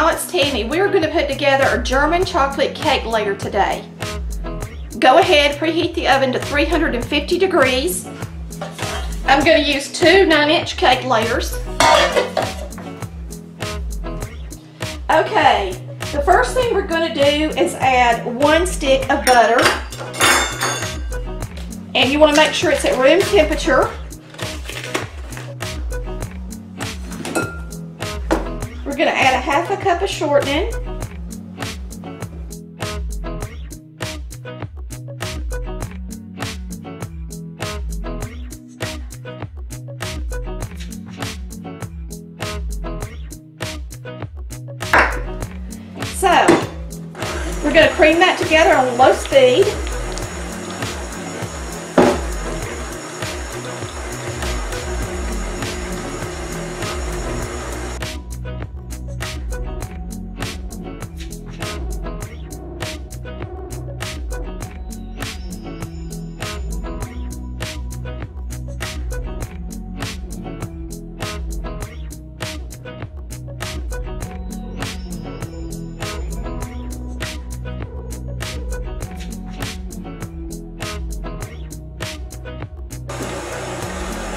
Y'all, it's Tammy. We're going to put together a German chocolate cake layer today. Go ahead, preheat the oven to 350 degrees. I'm going to use two 9-inch cake layers. Okay, the first thing we're going to do is add 1 stick of butter. And you want to make sure it's at room temperature. We're going to add a 1/2 cup of shortening. So, we're going to cream that together on low speed.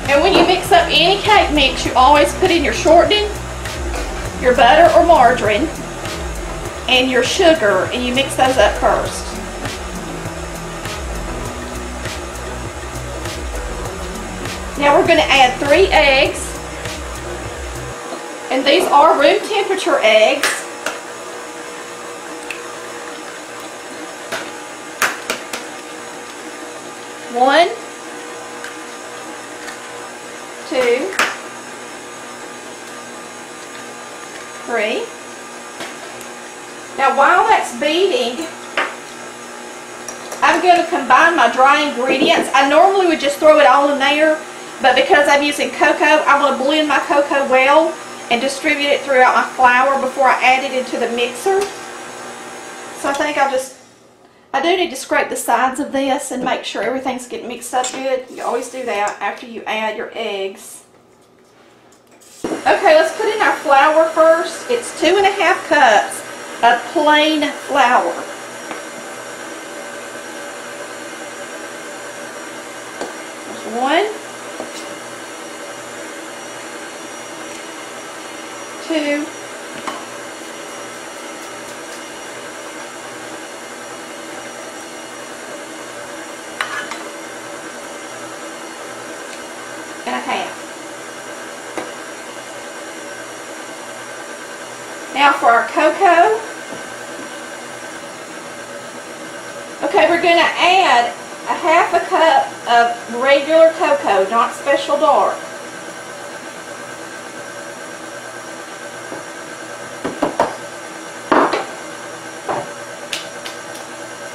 And when you mix up any cake mix, you always put in your shortening, your butter or margarine, and your sugar, and you mix those up first. Now we're going to add 3 eggs, and these are room temperature eggs. One, 2, 3. Now while that's beating, I'm going to combine my dry ingredients. I normally would just throw it all in there, but because I'm using cocoa, I want to blend my cocoa well and distribute it throughout my flour before I add it into the mixer. So I think I do need to scrape the sides of this and make sure everything's getting mixed up good. You always do that after you add your eggs. Okay, let's put in our flour first. It's 2½ cups of plain flour. There's 1, 2, 1/2. Now for our cocoa. Okay, we're going to add a 1/2 cup of regular cocoa, not special dark.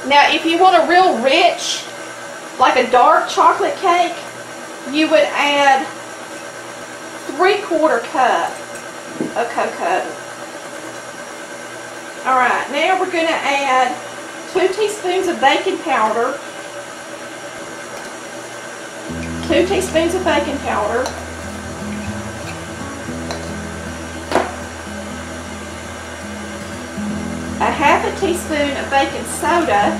Now if you want a real rich, like a dark chocolate cake, you would add 3/4 cup of cocoa. Alright, now we're going to add 2 teaspoons of baking powder, 2 teaspoons of baking powder, a 1/2 teaspoon of baking soda,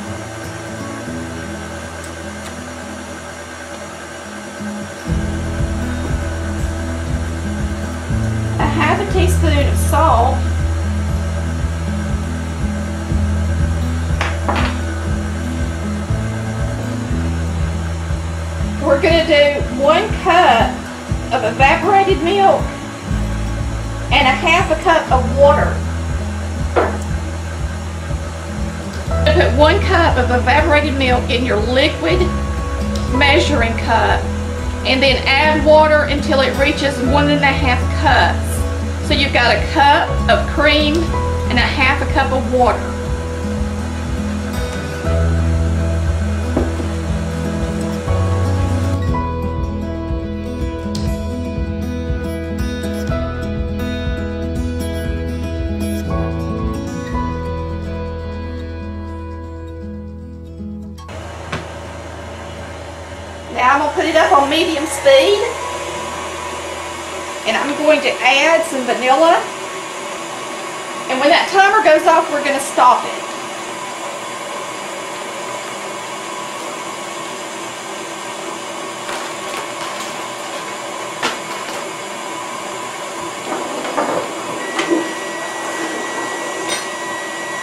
a 1/2 teaspoon of salt, we're going to do 1 cup of evaporated milk and a 1/2 cup of water. Put 1 cup of evaporated milk in your liquid measuring cup and then add water until it reaches 1½ cups. So you've got a cup of cream and a 1/2 cup of water. Now I'm going to put it up on medium speed, and I'm going to add some vanilla And when that timer goes off, we're going to stop it.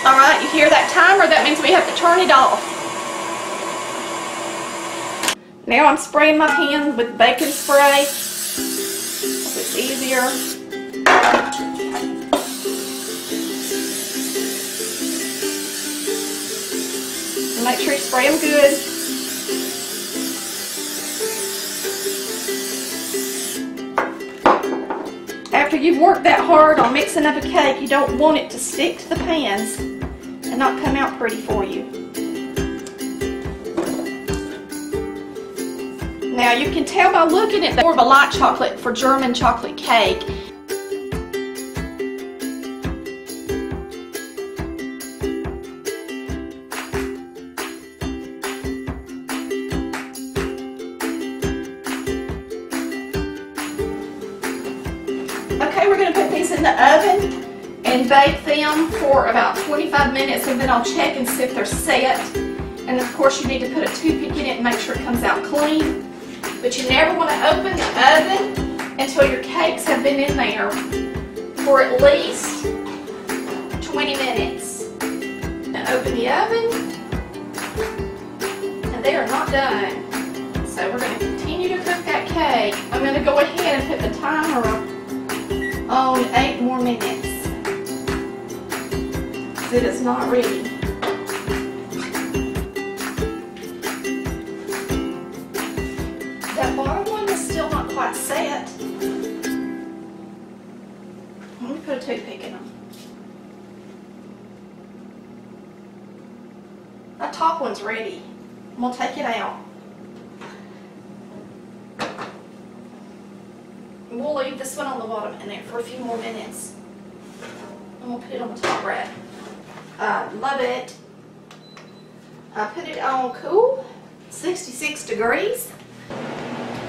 Alright, you hear that timer? That means we have to turn it off. Now I'm spraying my pan with baking spray. It's easier. And make sure you spray them good. After you've worked that hard on mixing up a cake, you don't want it to stick to the pans and not come out pretty for you. Now you can tell by looking at more of a light chocolate for German chocolate cake. Okay, we're going to put these in the oven and bake them for about 25 minutes, and then I'll check and see if they're set. And of course you need to put a toothpick in it and make sure it comes out clean. But you never want to open the oven until your cakes have been in there for at least 20 minutes. Now open the oven, and they are not done. So we're going to continue to cook that cake. I'm going to go ahead and put the timer on 8 more minutes. It is not ready. That bottom one is still not quite set. Let me put a toothpick in them. That top one's ready. I'm going to take it out. We'll leave this one on the bottom in there for a few more minutes. I'm going to put it on the top rack. Love it. I put it on cool, 66 degrees.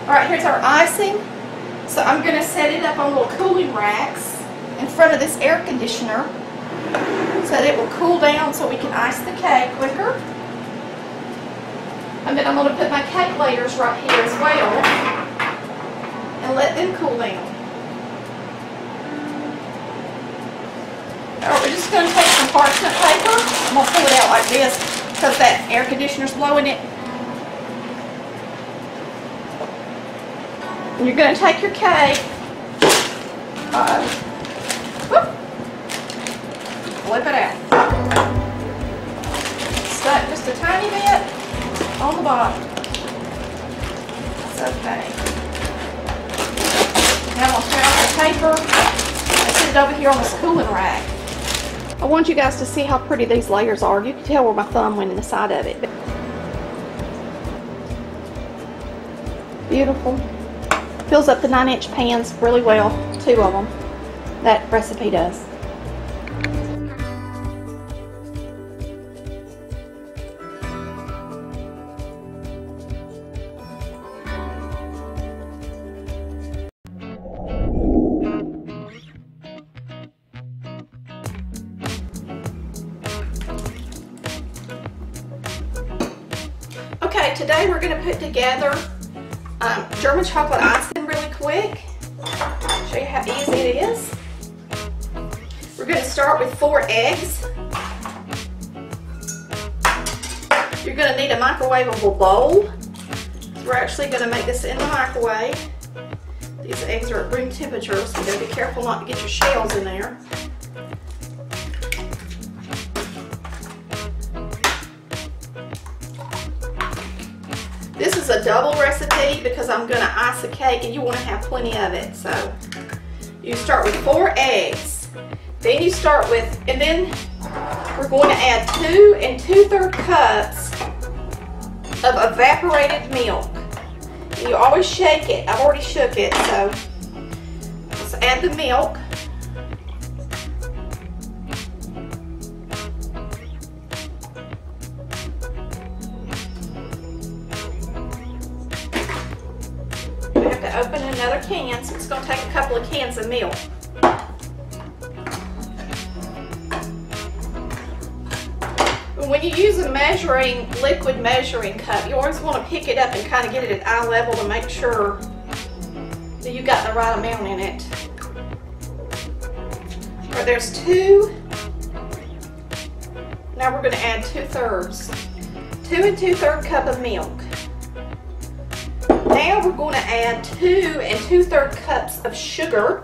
Alright, here's our icing. So I'm going to set it up on little cooling racks in front of this air conditioner so that it will cool down so we can ice the cake quicker. And then I'm going to put my cake layers right here as well and let them cool down. Alright, we're just going to take some parchment paper. I'm going to pull it out like this because that air conditioner's blowing it. And you're going to take your cake, flip it out. Stuck just a tiny bit on the bottom. That's okay. Now I'm going to tear off the paper and put it over here on this cooling rack. I want you guys to see how pretty these layers are. You can tell where my thumb went in the side of it. Beautiful. Fills up the 9-inch pans really well, 2 of them. That recipe does. Okay, today we're going to put together German chocolate icing really quick. Show you how easy it is. We're going to start with 4 eggs. You're going to need a microwavable bowl. So we're actually going to make this in the microwave. These eggs are at room temperature, so you got to be careful not to get your shells in there. This is a double recipe because I'm going to ice a cake and you want to have plenty of it. So you start with 4 eggs. Then you start with, and then we're going to add 2 2/3 cups of evaporated milk. And you always shake it. I've already shook it, so let's add the milk. Open another can, so it's going to take a couple of cans of milk. When you use a liquid measuring cup, you always want to pick it up and kind of get it at eye level to make sure that you got the right amount in it. Or there's 2. Now we're going to add 2/3. 2 2/3 cup of milk. Now we're going to add 2 2/3 cups of sugar.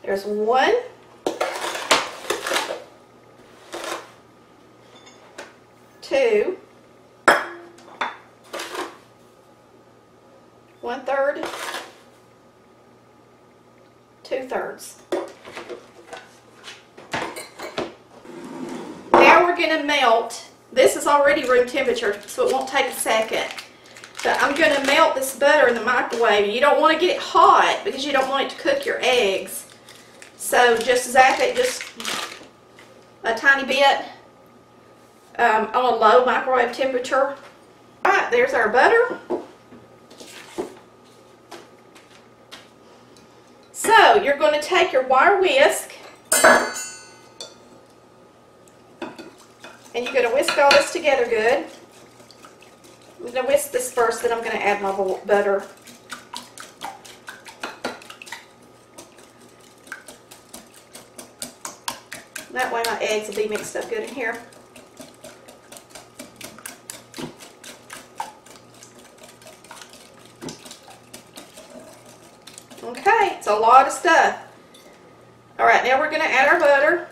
There's 1. 2. 1/3. 2/3. Now we're going to melt. This is already room temperature, so it won't take a second. But I'm going to melt this butter in the microwave. You don't want to get it hot because you don't want it to cook your eggs. So just zap it just a tiny bit on a low microwave temperature. Alright, there's our butter. So you're going to take your wire whisk and you're going to whisk all this together good. I'm going to whisk this first, then I'm going to add my butter. That way my eggs will be mixed up good in here. Okay, it's a lot of stuff. Alright, now we're going to add our butter.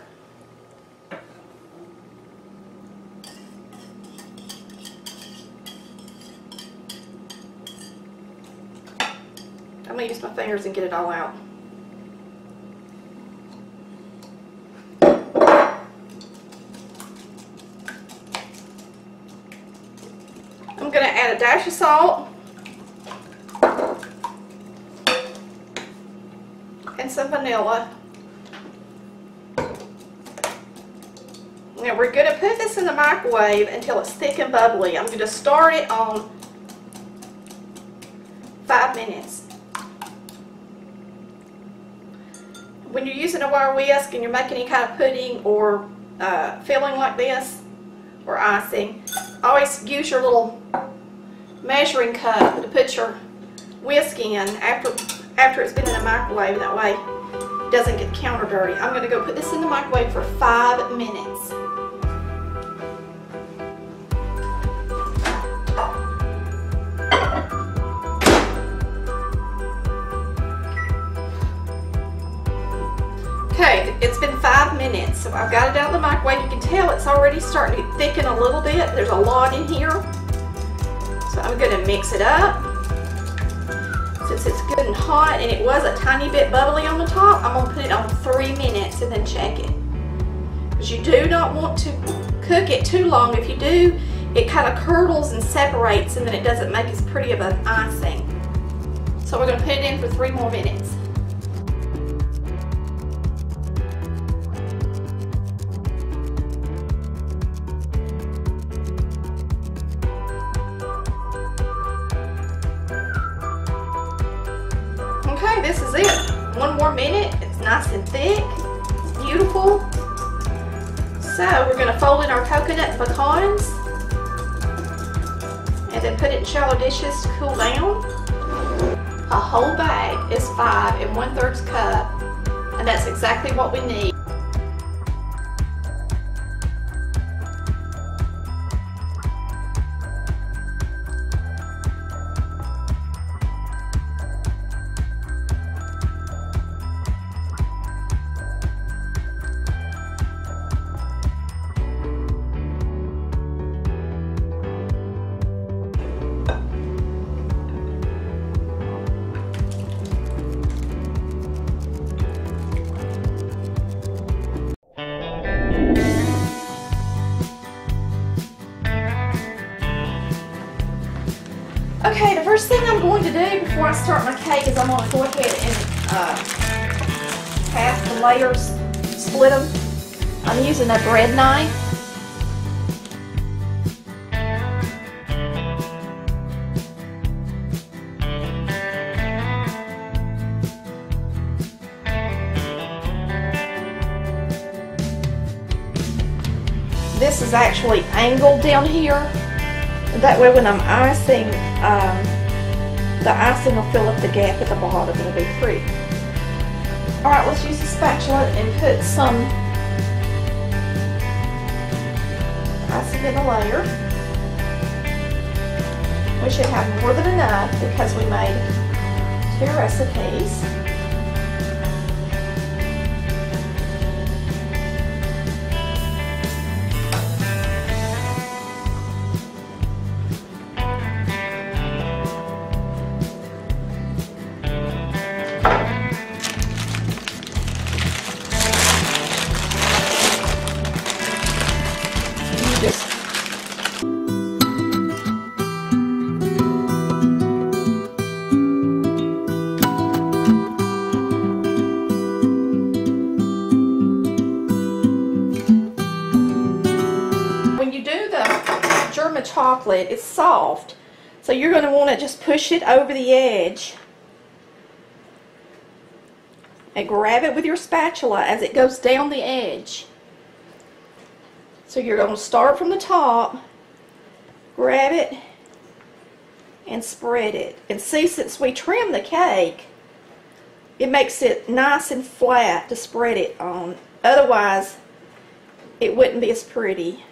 I'm going to use my fingers and get it all out. I'm going to add a dash of salt and some vanilla. Now we're going to put this in the microwave until it's thick and bubbly. I'm going to start it on 5 minutes. When you're using a wire whisk and you're making any kind of pudding or filling like this or icing, always use your little measuring cup to put your whisk in after it's been in the microwave. That way it doesn't get the counter dirty. I'm going to go put this in the microwave for 5 minutes. Okay, it's been 5 minutes, so I've got it out of the microwave. You can tell it's already starting to thicken a little bit. There's a lot in here. So I'm going to mix it up. Since it's good and hot, and it was a tiny bit bubbly on the top, I'm going to put it on 3 minutes and then check it. Because you do not want to cook it too long. If you do, it kind of curdles and separates, and then it doesn't make as pretty of an icing. So we're going to put it in for 3 more minutes. Okay, this is it. 1 more minute. It's nice and thick. It's beautiful. So we're going to fold in our coconut and pecans and then put it in shallow dishes to cool down. A whole bag is 5 1/3 cup, and that's exactly what we need. Okay, the first thing I'm going to do before I start my cake is I'm going to go ahead and half the layers, split them. I'm using a bread knife. this is actually angled down here. That way when I'm icing, the icing will fill up the gap at the bottom. It'll be pretty. Alright, let's use the spatula and put some icing in a layer. We should have more than enough because we made 2 recipes. Chocolate, it's soft, so you're going to want to just push it over the edge and grab it with your spatula as it goes down the edge. So you're going to start from the top, grab it, and spread it. And see, since we trimmed the cake, it makes it nice and flat to spread it on. Otherwise, it wouldn't be as pretty.